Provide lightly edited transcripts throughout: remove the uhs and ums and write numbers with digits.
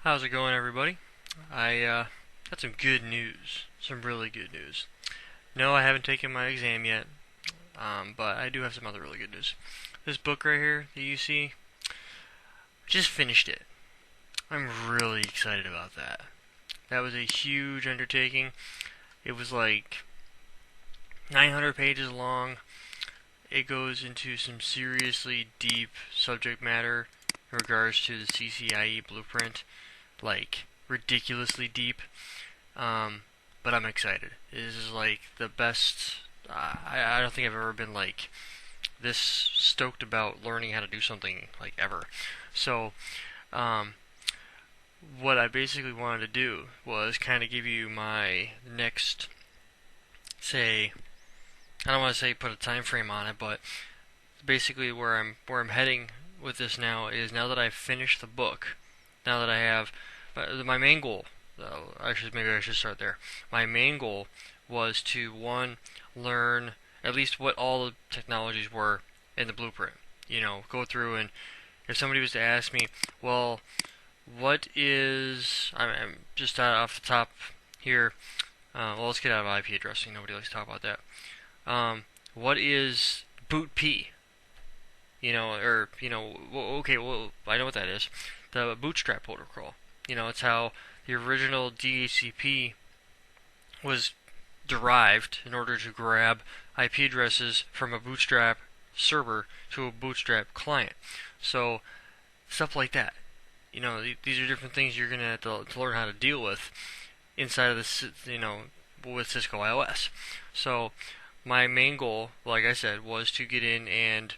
How's it going, everybody? I got some good news. Some really good news. No, I haven't taken my exam yet, but I do have some other really good news. This book right here that you see, just finished it. I'm really excited about that. That was a huge undertaking. It was like 900 pages long. It goes into some seriously deep subject matter in regards to the CCIE blueprint, like ridiculously deep. Um, but I'm excited. This is like the best. I don't think I've ever been like this stoked about learning how to do something like ever. So, um, what I basically wanted to do was kind of give you my next, say, I don't want to say put a time frame on it, but basically where I'm heading with this now is now that I've finished the book, now that I have my main goal. Maybe I should start there. My main goal was to one learn at least what all the technologies were in the blueprint. Go through and if somebody was to ask me, well, what is I'm just off the top here. Well, let's get out of IP addressing. Nobody likes to talk about that. What is boot P? Okay, well, I know what that is. The bootstrap protocol. It's how the original DHCP was derived in order to grab IP addresses from a bootstrap server to a bootstrap client. So, stuff like that. These are different things you're going to have to learn how to deal with inside of this, with Cisco IOS. So, my main goal, like I said, was to get in and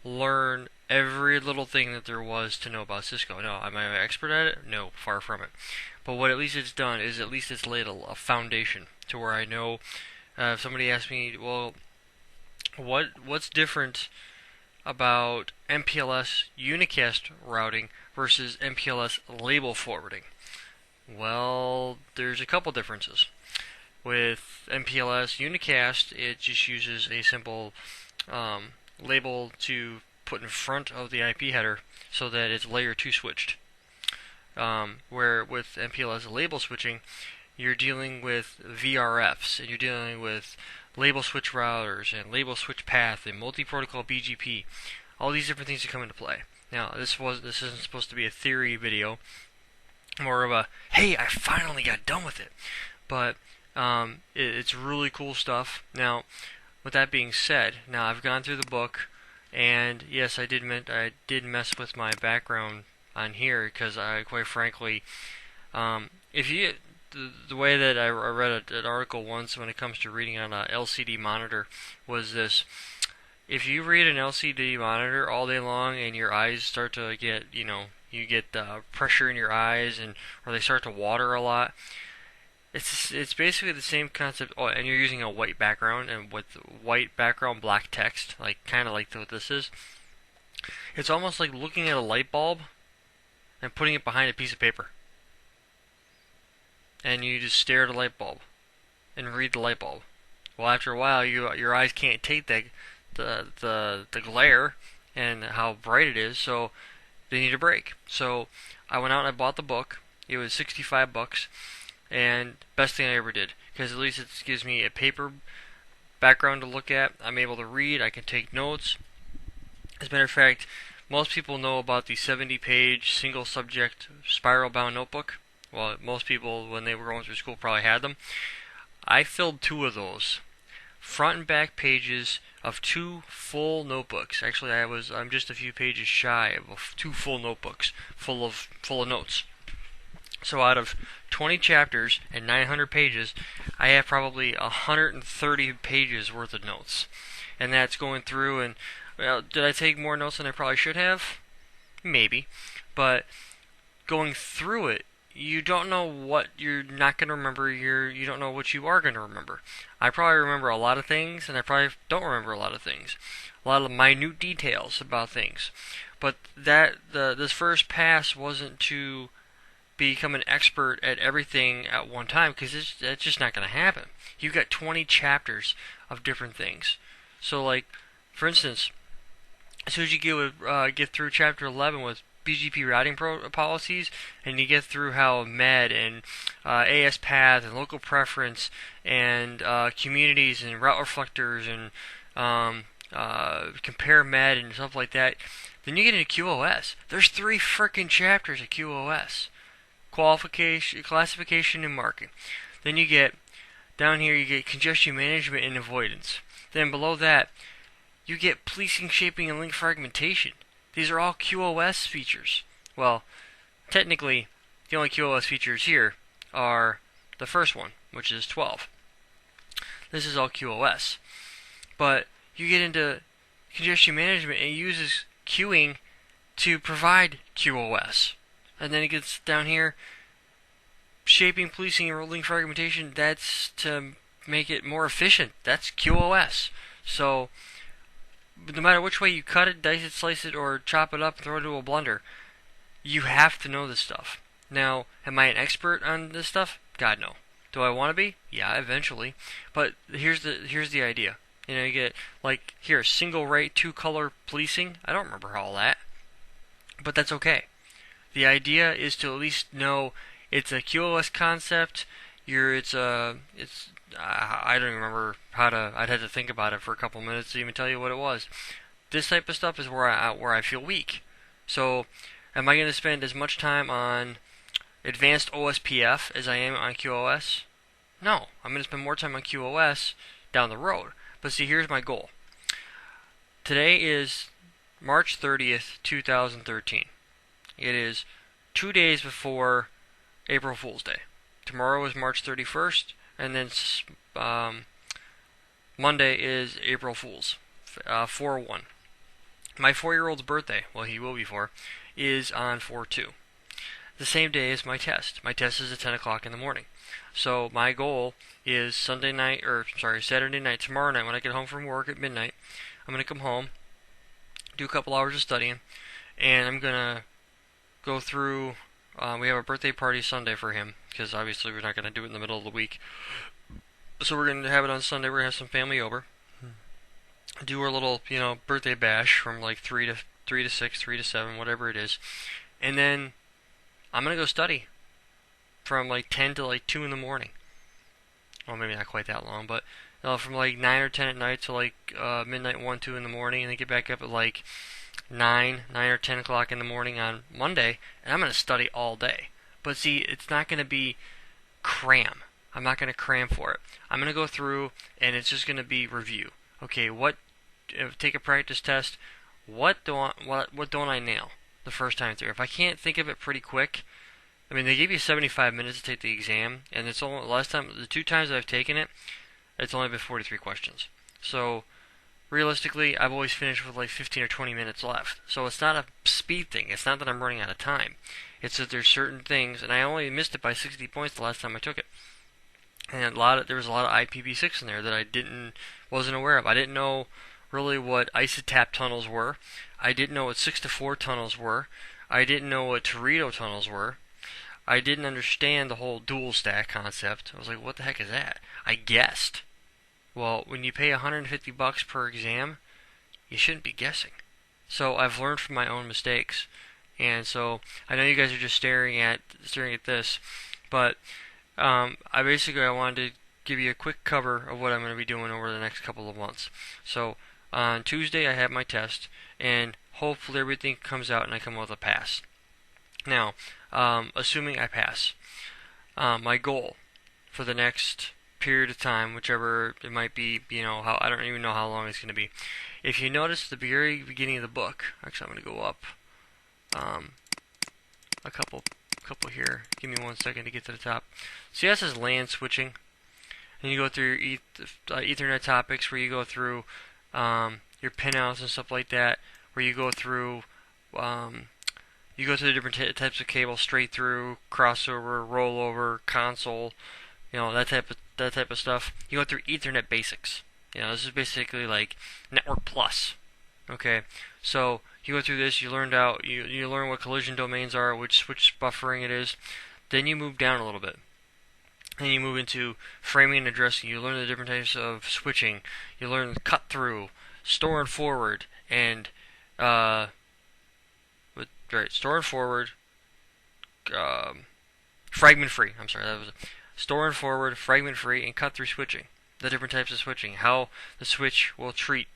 learn every little thing that there was to know about Cisco. No, am I an expert at it? No, far from it. But what at least it's done is at least it's laid a foundation to where I know. If somebody asks me, well, what's different about MPLS unicast routing versus MPLS label forwarding? Well, there's a couple differences. With MPLS unicast, it just uses a simple label to put in front of the IP header so that it's layer 2 switched. Where with MPLS label switching, you're dealing with VRFs and you're dealing with label switch routers and label switch path and multi-protocol BGP. All these different things that come into play. Now, this isn't supposed to be a theory video, more of a hey, I finally got done with it. But it's really cool stuff. Now, with that being said, now I've gone through the book, and yes, I did mess with my background on here because quite frankly, if you the way that I read an article once when it comes to reading on a LCD monitor was this: if you read an LCD monitor all day long and your eyes start to get you get pressure in your eyes or they start to water a lot. It's basically the same concept. Oh, and you're using a white background and with white background, black text, like kind of like what this is. It's almost like looking at a light bulb and putting it behind a piece of paper, and you just stare at a light bulb and read the light bulb. Well, after a while, your eyes can't take the glare and how bright it is, so they need a break. So I went out and I bought the book. It was $65. And best thing I ever did, because at least it gives me a paper background to look at. I'm able to read, I can take notes. As a matter of fact, most people know about the 70-page single subject spiral bound notebook. Well, most people when they were going through school probably had them. I filled 2 of those, front and back pages of 2 full notebooks. Actually, I'm just a few pages shy of 2 full notebooks full of notes. So out of 20 chapters and 900 pages, I have probably 130 pages worth of notes. And that's going through and, well, did I take more notes than I probably should have? Maybe. But going through it, you don't know what you're not going to remember, you don't know what you are going to remember. I probably remember a lot of things, and I probably don't remember a lot of things. A lot of minute details about things. But this first pass wasn't to become an expert at everything at one time because that's just not going to happen. You've got 20 chapters of different things. So, like, for instance, as soon as you get through chapter 11 with BGP routing policies, and you get through how MED and ASPath and local preference and communities and route reflectors and compare MED and stuff like that, then you get into QoS. There's 3 freaking chapters of QoS. Qualification, classification, and marking. Then you get, down here you get congestion management and avoidance. Then below that, you get policing, shaping, and link fragmentation. These are all QoS features. Well, technically, the only QoS features here are the first one, which is 12. This is all QoS. But you get into congestion management and it uses queuing to provide QoS. And then it gets down here, shaping, policing, and link fragmentation, that's to make it more efficient. That's QoS. So, no matter which way you cut it, dice it, slice it, or chop it up and throw it into a blender, you have to know this stuff. Now, am I an expert on this stuff? God, no. Do I want to be? Yeah, eventually. But here's the idea. You know, you get, like, here, single rate, 2-color policing. I don't remember all that. But that's okay. The idea is to at least know it's a QoS concept. I don't even remember I'd had to think about it for a couple minutes to even tell you what it was. This type of stuff is where I feel weak. So, am I going to spend as much time on advanced OSPF as I am on QoS? No, I'm going to spend more time on QoS down the road. But see, here's my goal. Today is March 30th, 2013. It is 2 days before April Fool's Day. Tomorrow is March 31st, and then Monday is April Fool's, 4/1. My 4-year-old's birthday, well, he will be 4, is on 4/2. The same day as my test. My test is at 10 o'clock in the morning. So my goal is Saturday night, tomorrow night when I get home from work at midnight. I'm going to come home, do a couple hours of studying, and I'm going to go through, we have a birthday party Sunday for him, because obviously we're not going to do it in the middle of the week. So we're going to have it on Sunday. We're going to have some family over, do our little, birthday bash from like 3 to 6, 3 to 7, whatever it is. And then I'm going to go study from like 10 to like 2 in the morning. Well, maybe not quite that long, but from like 9 or 10 at night to like midnight, 1, 2 in the morning, and then get back up at like 9 or 10 o'clock in the morning on Monday, and I'm going to study all day. But see, it's not going to be cram. I'm not going to cram for it. I'm going to go through, and it's just going to be review. Okay, take a practice test. What don't I nail the first time through? If I can't think of it pretty quick, I mean, they give you 75 minutes to take the exam, and it's only the 2 times that I've taken it, it's only been 43 questions. So, realistically, I've always finished with like 15 or 20 minutes left. So it's not a speed thing. It's not that I'm running out of time. It's that there's certain things, and I only missed it by 60 points the last time I took it. And there was a lot of IPv6 in there that I wasn't aware of. I didn't know really what ISOTAP tunnels were. I didn't know what 6-to-4 tunnels were. I didn't know what Teredo tunnels were. I didn't understand the whole dual stack concept. I was like, what the heck is that? I guessed. Well, when you pay $150 per exam, you shouldn't be guessing. So I've learned from my own mistakes. And so I know you guys are just staring at this, but I wanted to give you a quick cover of what I'm going to be doing over the next couple of months. So on Tuesday I have my test, and hopefully everything comes out and I come out with a pass. Now, assuming I pass, my goal for the next period of time, whichever it might be, I don't even know how long it's going to be. If you notice at the very beginning of the book, actually I'm going to go up a couple here. Give me 1 second to get to the top. See, that says LAN switching, and you go through your Ethernet topics, where you go through your pinouts and stuff like that, where you go through the different types of cable, straight through, crossover, rollover, console, that type of stuff. You go through Ethernet basics. This is basically like Network Plus. Okay, so you go through this. You learn what collision domains are, which switch buffering it is. Then you move down a little bit, and you move into framing and addressing. You learn the different types of switching. You learn cut through, store and forward, and right, store and forward, fragment free. I'm sorry, that was it. Store and forward, fragment free, and cut through switching. The different types of switching, how the switch will treat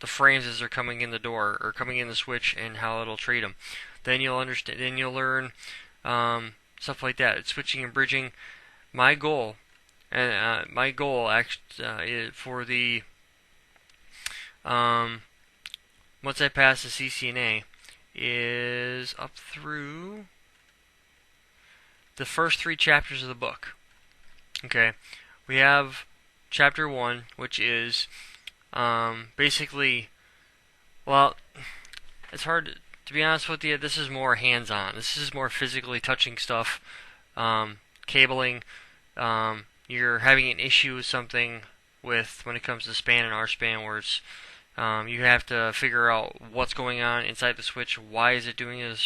the frames as they're coming in the door or coming in the switch, and how it'll treat them. Then you'll understand. Then you'll learn stuff like that. It's switching and bridging. My goal, and my goal actually for the once I pass the CCNA is up through the first 3 chapters of the book. Okay, we have chapter 1, which is basically, well, it's hard to be honest with you. This is more hands-on. This is more physically touching stuff, cabling. You're having an issue with something when it comes to span and R-span, where it's you have to figure out what's going on inside the switch. Why is it doing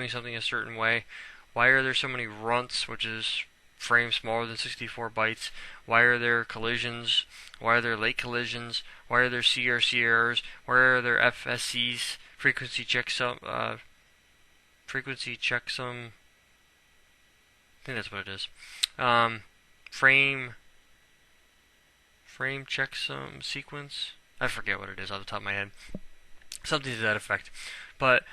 something a certain way? Why are there so many runts, which is frames smaller than 64 bytes? Why are there collisions? Why are there late collisions? Why are there CRC errors? Why are there FSCs? Frequency checksum. I think that's what it is. Frame checksum sequence. I forget what it is off the top of my head. Something to that effect. But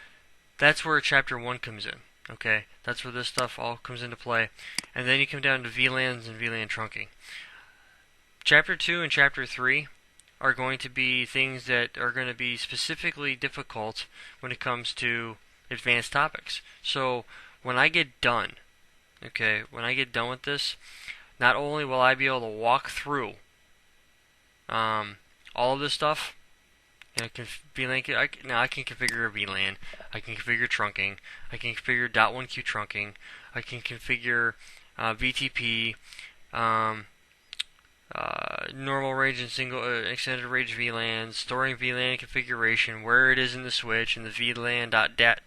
that's where chapter 1 comes in. Okay, that's where this stuff all comes into play. And then you come down to VLANs and VLAN trunking. Chapter 2 and Chapter 3 are going to be things that are going to be specifically difficult when it comes to advanced topics. So when I get done, with this, not only will I be able to walk through all of this stuff, I can configure a VLAN, I can configure trunking, I can configure .1Q trunking, I can configure VTP, normal range and single extended range VLANs, storing VLAN configuration, where it is in the switch, and the VLAN.dat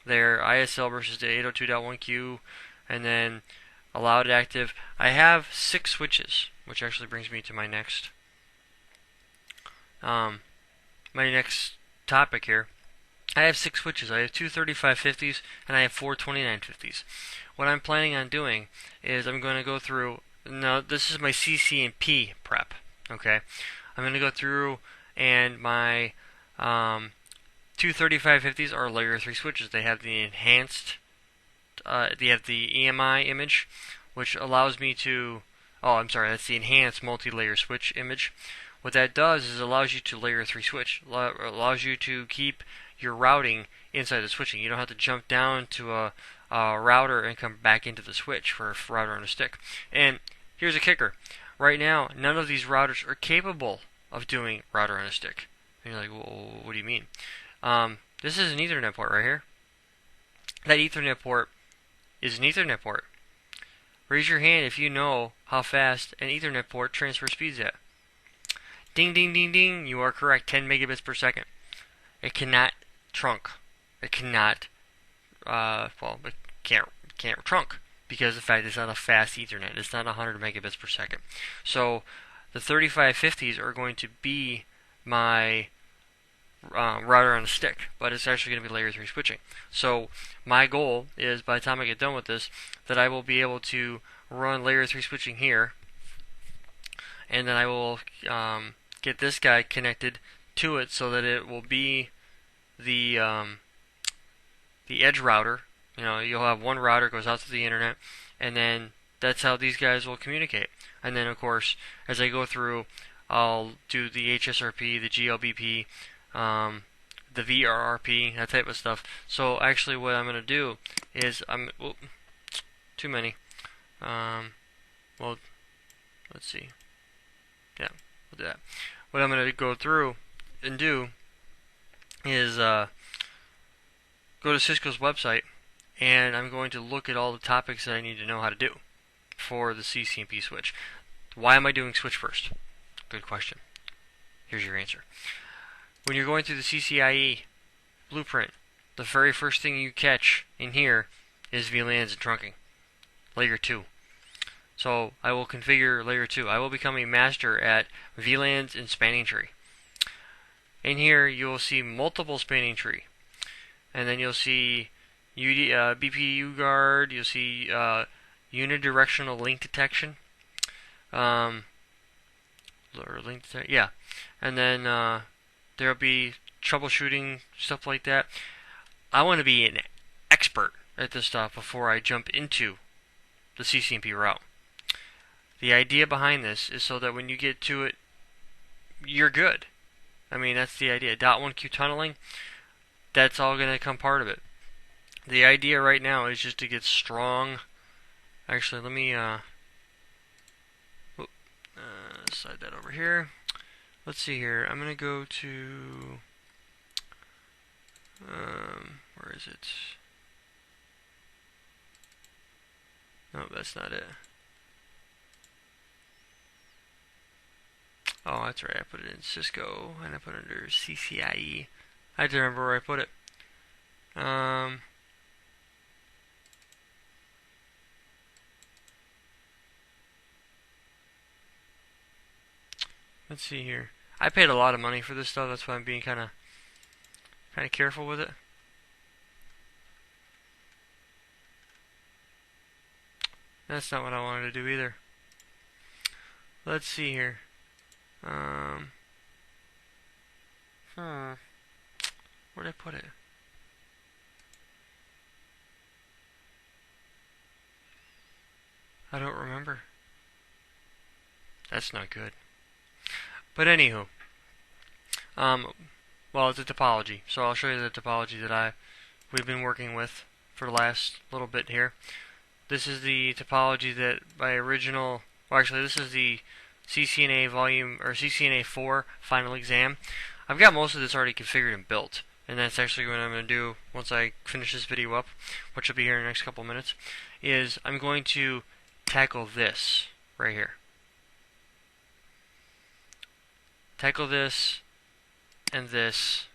there, ISL versus the 802.1Q, and then allowed active. I have 6 switches, which actually brings me to my next topic here. I have 6 switches. I have 2 3550s and I have 4 2950s. What I'm planning on doing is I'm going to go through. Now, this is my CCNP prep. Okay, I'm going to go through, and my 2 3550s are layer 3 switches. They have the enhanced. They have the EMI image, which allows me to. Oh, I'm sorry. That's the enhanced multi-layer switch image. What that does is allows you to layer 3 switch. Allows you to keep your routing inside the switching. You don't have to jump down to a router and come back into the switch for a router on a stick. And here's a kicker. Right now, none of these routers are capable of doing router on a stick. And you're like, well, what do you mean? This is an Ethernet port right here. That Ethernet port is an Ethernet port. Raise your hand if you know how fast an Ethernet port transfer speeds at. Ding, ding, ding, ding. You are correct. 10 megabits per second. It cannot trunk. It cannot, it can't trunk because of the fact it's not a fast Ethernet. It's not 100 megabits per second. So the 3550s are going to be my router on a stick, but it's actually going to be layer 3 switching. So my goal is, by the time I get done with this, that I will be able to run layer 3 switching here, and then I will get this guy connected to it so that it will be the edge router. You know, you'll have one router goes out to the internet, and then that's how these guys will communicate. And then, of course, as I go through, I'll do the HSRP, the GLBP, the VRRP, that type of stuff. So actually what I'm going to do is too many. Well, let's see. Yeah, we'll do that. What I'm going to go through and do is go to Cisco's website, and I'm going to look at all the topics that I need to know how to do for the CCNP switch. Why am I doing switch first? Good question. Here's your answer. When you're going through the CCIE blueprint, the very first thing you catch in here is VLANs and trunking. Layer 2. So I will configure layer 2. I will become a master at VLANs and spanning tree. In here you will see multiple spanning tree. and then you'll see BPU guard. You'll see unidirectional link detection. Or link yeah, and then there'll be troubleshooting stuff like that. I want to be an expert at this stuff before I jump into the CCNP route. The idea behind this is so that when you get to it, you're good. I mean, that's the idea. .1Q tunneling, that's all going to come part of it. The idea right now is just to get strong. Actually, let me slide that over here. Let's see here. I'm going to go to where is it? No, that's not it. Oh, that's right. I put it in Cisco, and I put it under CCIE. I have to remember where I put it. Let's see here. I paid a lot of money for this stuff. That's why I'm being kind of careful with it. That's not what I wanted to do either. Let's see here. Where'd I put it? I don't remember. That's not good. But anywho, well, it's a topology, so I'll show you the topology that we've been working with for the last little bit here. This is the topology that my original, well, actually, this is the CCNA volume, or CCNA 4 final exam. I've got most of this already configured and built, and that's actually what I'm going to do once I finish this video up, which will be here in the next couple minutes, is I'm going to tackle this right here. Tackle this and this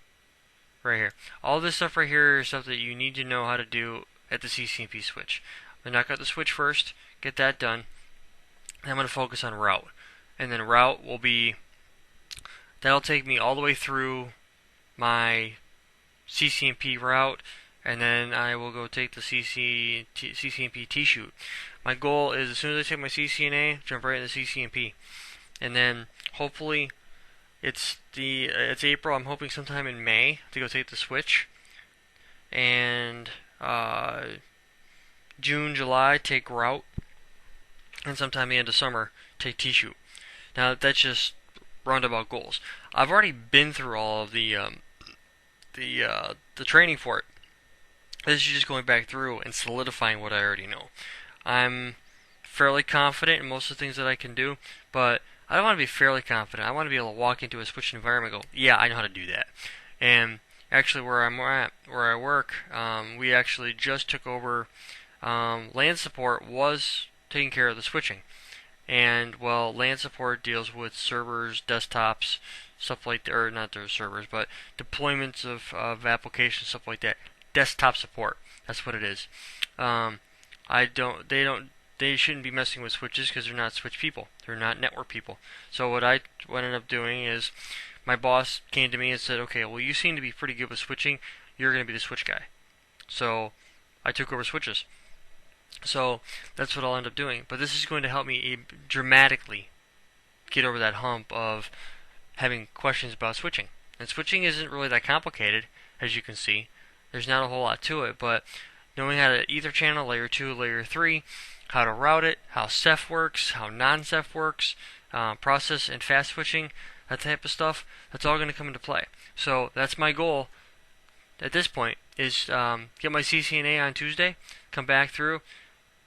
right here. All this stuff right here is stuff that you need to know how to do at the CCNP switch. I'm going to knock out the switch first, get that done, and I'm going to focus on route. And then route will be, that'll take me all the way through my CCNP route, and then I will go take the CCNP T-shoot. My goal is as soon as I take my CCNA, jump right into CCNP. And then hopefully it's April. I'm hoping sometime in May to go take the switch, and June, July take route, and sometime the end of summer take T-shoot. Now that's just roundabout goals. I've already been through all of the training for it. This is just going back through and solidifying what I already know. I'm fairly confident in most of the things that I can do, but I don't want to be fairly confident. I want to be able to walk into a switch environment and go, yeah, I know how to do that. And actually where I'm at, where I work, we actually just took over, LAN support was taking care of the switching. And, well, LAN support deals with servers, desktops, stuff like that, or not their servers, but deployments of applications, stuff like that. Desktop support, that's what it is. They shouldn't be messing with switches because they're not switch people. They're not network people. So what I ended up doing is my boss came to me and said, okay, well, you seem to be pretty good with switching. You're going to be the switch guy. So I took over switches. So that's what I'll end up doing. But this is going to help me dramatically get over that hump of having questions about switching. And switching isn't really that complicated, as you can see. There's not a whole lot to it, but knowing how to ether channel, layer 2, layer 3, how to route it, how Ceph works, how non-Ceph works, process and fast switching, that type of stuff, that's all going to come into play. So that's my goal at this point, is get my CCNA on Tuesday, come back through,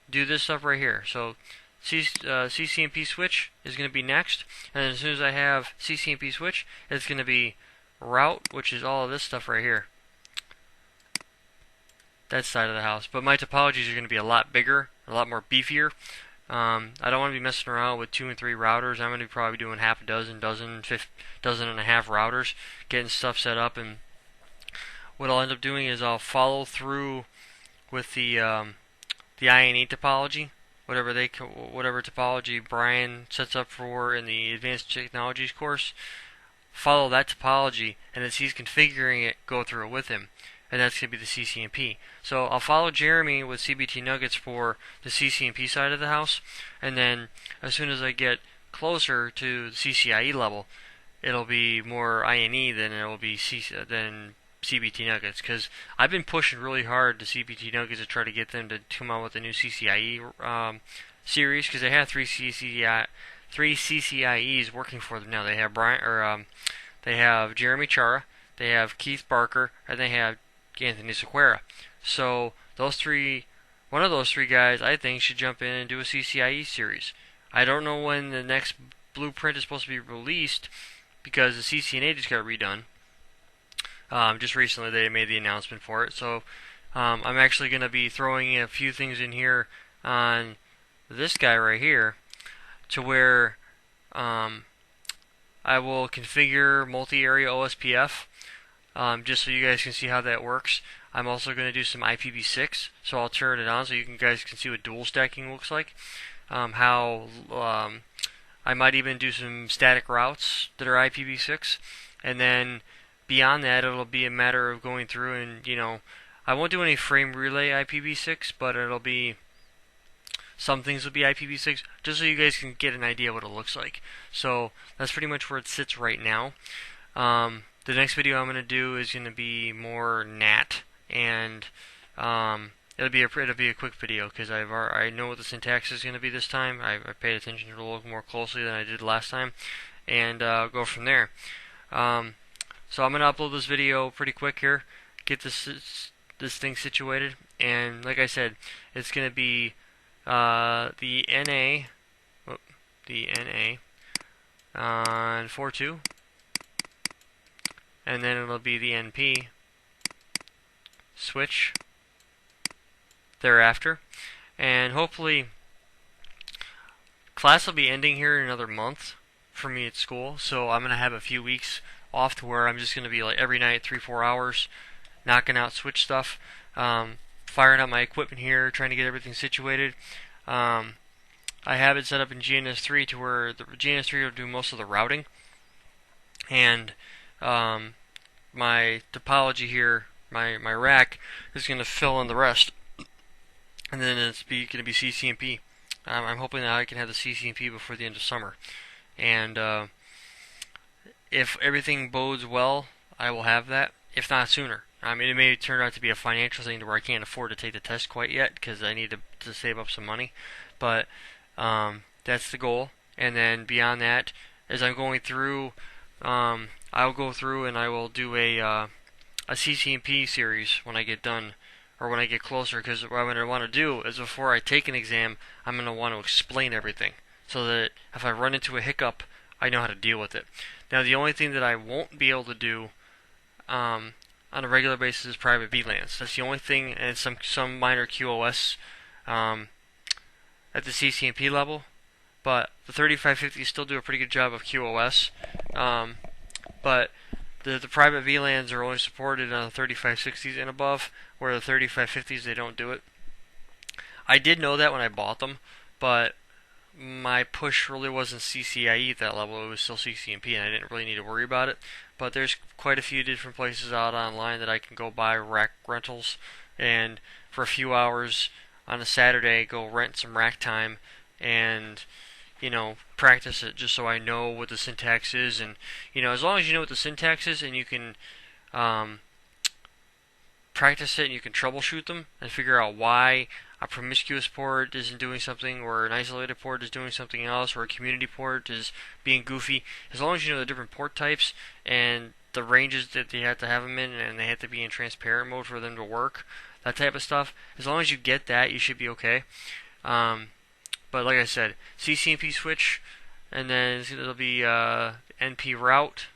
do this stuff right here. So CCNP switch is going to be next, and then as soon as I have CCNP switch, it's going to be route, which is all of this stuff right here. That side of the house. But my topologies are going to be a lot bigger, a lot more beefier. I don't want to be messing around with 2 and 3 routers. I'm going to be probably doing half a dozen, dozen and a half routers, getting stuff set up. And what I'll end up doing is I'll follow through with the INE topology, whatever topology Brian sets up for in the Advanced Technologies course. Follow that topology, and as he's configuring it, go through it with him. and that's going to be the CCNP. So I'll follow Jeremy with CBT Nuggets for the CCNP side of the house, and then as soon as I get closer to the CCIE level, it'll be more INE than it will be than CBT Nuggets, because I've been pushing really hard to CBT Nuggets to try to get them to come out with a new CCIE series, because they have three CCIEs working for them now. They have they have Jeremy Chara, they have Keith Barker, and they have Anthony Sequeira. So one of those three guys, I think, should jump in and do a CCIE series. I don't know when the next blueprint is supposed to be released, because the CCNA just got redone. Just recently they made the announcement for it. So I'm actually going to be throwing a few things in here on this guy right here, to where I will configure multi-area OSPF, just so you guys can see how that works. I'm also going to do some IPv6, so I'll turn it on so you guys can see what dual stacking looks like. I might even do some static routes that are IPv6, and then beyond that, it'll be a matter of going through and, I won't do any frame relay IPv6, but some things will be IPv6, just so you guys can get an idea what it looks like. So that's pretty much where it sits right now. The next video I'm going to do is going to be more NAT, and it'll be a quick video, because I know what the syntax is going to be this time. I paid attention to it a little more closely than I did last time, and go from there. So I'm going to upload this video pretty quick here, get this thing situated, and like I said, it's going to be the NA on 4.2, and then it'll be the NP switch thereafter, and hopefully class will be ending here in another month for me at school, so I'm going to have a few weeks off to where I'm just going to be like every night 3-4 hours knocking out switch stuff, firing up my equipment here, trying to get everything situated. I have it set up in GNS3 to where the GNS3 will do most of the routing, and my topology here, my rack, is going to fill in the rest, and then it's going to be CCNP. I'm hoping that I can have the CCNP before the end of summer, and if everything bodes well, I will have that, if not sooner. It may turn out to be a financial thing to where I can't afford to take the test quite yet, because I need to save up some money, but that's the goal. And then beyond that, as I'm going through, I'll go through and I will do a CCNP series when I get done, or when I get closer, because what I'm going to want to do is, before I take an exam, I'm going to want to explain everything, so that if I run into a hiccup, I know how to deal with it. Now, the only thing that I won't be able to do on a regular basis is private VLANs. That's the only thing, and some minor QoS at the CCNP level, but the 3550s still do a pretty good job of QoS, but the private VLANs are only supported on the 3560s and above, where the 3550s, they don't do it. I did know that when I bought them, but my push really wasn't CCIE at that level. It was still CCNP, and I didn't really need to worry about it. But there's quite a few different places out online that I can go buy rack rentals, and for a few hours on a Saturday, go rent some rack time and, practice it, just so I know what the syntax is. And, as long as you know what the syntax is, and you can practice it, and you can troubleshoot them and figure out why a promiscuous port isn't doing something, or an isolated port is doing something else, or a community port is being goofy. As long as you know the different port types and the ranges that you have to have them in, and they have to be in transparent mode for them to work, that type of stuff, as long as you get that, you should be okay. But like I said, CCNP switch, and then it'll be NP route,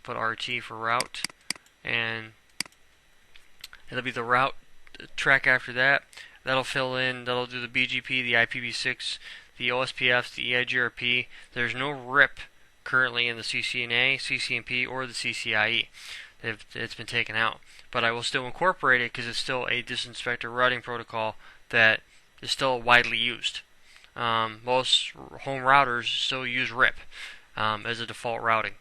put RT for route, and it'll be the route track after that. That'll fill in, that'll do the BGP, the IPv6, the OSPF, the EIGRP. There's no RIP currently in the CCNA, CCNP, or the CCIE. It's been taken out. But I will still incorporate it, because it's still a disinspector routing protocol that is still widely used. Most home routers still use RIP as a default routing.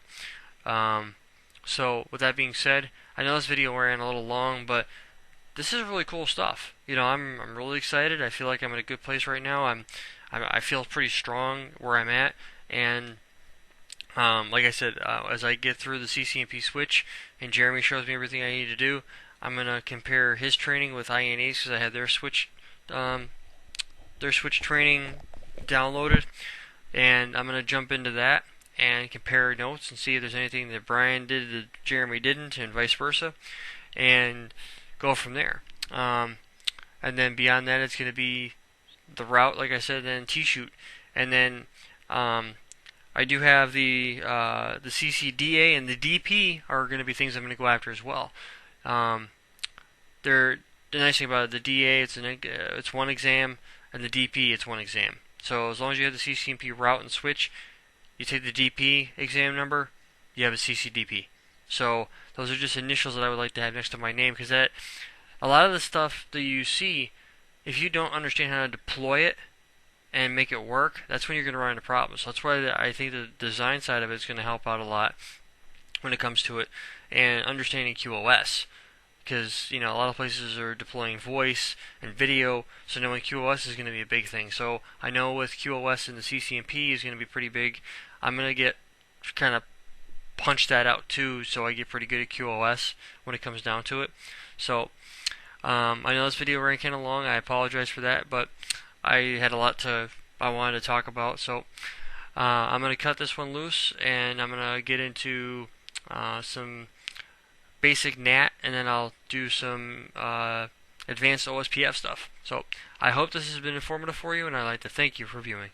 So with that being said, I know this video ran a little long, but this is really cool stuff. I'm really excited. I feel like I'm in a good place right now. I feel pretty strong where I'm at, and like I said, as I get through the CCNP switch and Jeremy shows me everything I need to do, I'm gonna compare his training with INA's because I have their switch training downloaded, and I'm gonna jump into that and compare notes and see if there's anything that Brian did that Jeremy didn't, and vice versa, and go from there. And then beyond that, it's gonna be the route, like I said, then T-shoot, and then I do have the CCDA and the DP are going to be things I'm going to go after as well. Um, they're the nice thing about it, the DA it's one exam, and the DP it's one exam. So as long as you have the CCNP route and switch, you take the DP exam number, you have a CCDP. So those are just initials that I would like to have next to my name, because that a lot of the stuff that you see, if you don't understand how to deploy it and make it work, that's when you're going to run into problems. So that's why I think the design side of it is going to help out a lot when it comes to it, and understanding QoS. Because a lot of places are deploying voice and video, so knowing QoS is going to be a big thing. So I know with QoS and the CCNP is going to be pretty big. I'm going to get kind of punch that out too, so I get pretty good at QoS when it comes down to it. So I know this video ran kind of long. I apologize for that, but I had a lot I wanted to talk about. So I'm going to cut this one loose, and I'm going to get into some basic NAT, and then I'll do some advanced OSPF stuff. So I hope this has been informative for you, and I'd like to thank you for viewing.